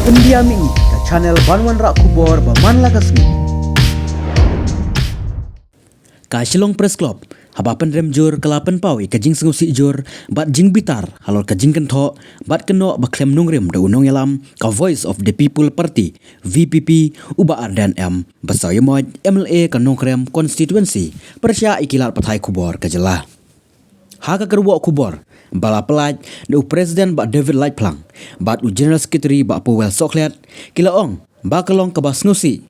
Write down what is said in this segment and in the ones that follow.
Pendiam ini ke channel Banwan Rak Kubor Baman Lakasmi. Ka Shillong Press Club, habapan rem jur kelapan pawi ka jing sengusi jur, bat jing bitar, halor ka jing kentho, bat keno baklem nungrem da unong yalam, ka Voice of the People Party, VPP, uba ardan M, basau yamoj MLA ka nongkrem constituency, persya ikilat patai kubor ka jelah. Haka kerwak kubor, bala pelaj, da Presiden ba David Lightplang, bat General Secretary ba Powell Soklet, kilaong, ba kalong ka basnusi,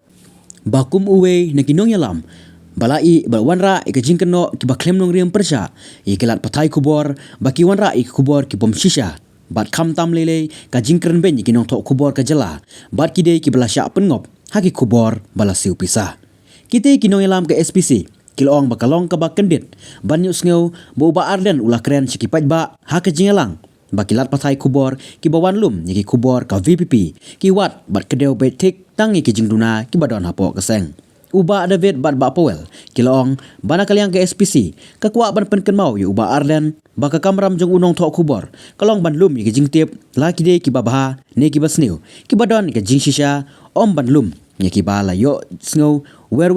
ba kum uwe na kinong yalam, balai balwanra ikajing keno ki baklem nong riam persya ikilat patai kubor baki wanra ik kubor ki bom shisha bat kham tam lele ka jingkren ben ki nong tok kubor ka jela bat ki de ki belasya pengop haki kubor balasiu pisah kite ki nong elam ke SPC kilong bakalong ka bakendit banyu sngew bo ba arden ulah kren sikipaj ba ha ka jingelang bakilat patai kubor ki bawan lum ki kubor ka VPP ki wat bat kedeu betik tangi ki jingduna ki badon hapo keseng uba David bat ba Powell kilong bana kaliang ke SPC kakwa ban pen mau yu uba Arden baka kamram jong unong thok kubor kalong ban lum ki jing tip laki de ki babha ne ki basniu ki badon ki jing shisha om ban lum ne ki bala yo snow wer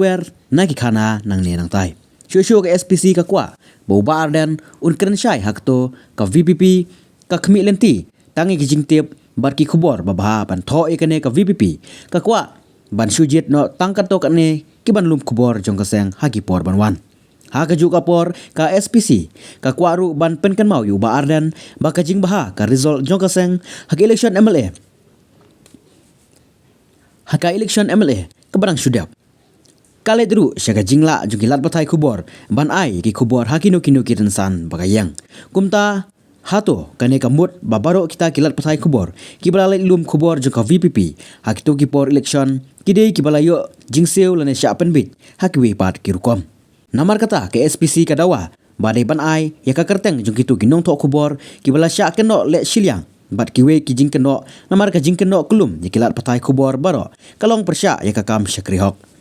na ki khana nang ne nang tai shu ke SPC kakwa bo uba Arden un kren shai hakto ka VPP ka khmi lenti tangi ki jing tip bat ki kubor babha ban tho ikane ka VPP kakwa ban sujit no tangkat to katne ki ban lum kubor jong kaseng hagi por ban wan ha ka ju kapor ka SPC ka kwaru ban pen kan mau yu ba Arden ba ka jing baha ka result jong kaseng hagi election MLA ka barang sudap kale dru syaga jingla jong kilat batai kubor ban ai ki kubor hakino kino kirensan bagayang kumta hato kane kamut babaro kita kilat patai kubor ki balalai lum kubor jong ka VPP hakito ki por election kidei ki balayo jingseu lane sya penbit hakwi pat ki rukom namar kata ke SPC kadawa badai ban ai ya ka kerteng jong kitu ginong tok kubor ki bala sya keno le silyang bat kiwe ki jing keno namar ka jing keno kelum ni kilat patai kubor baro kalong persya ya ka kam syakrihok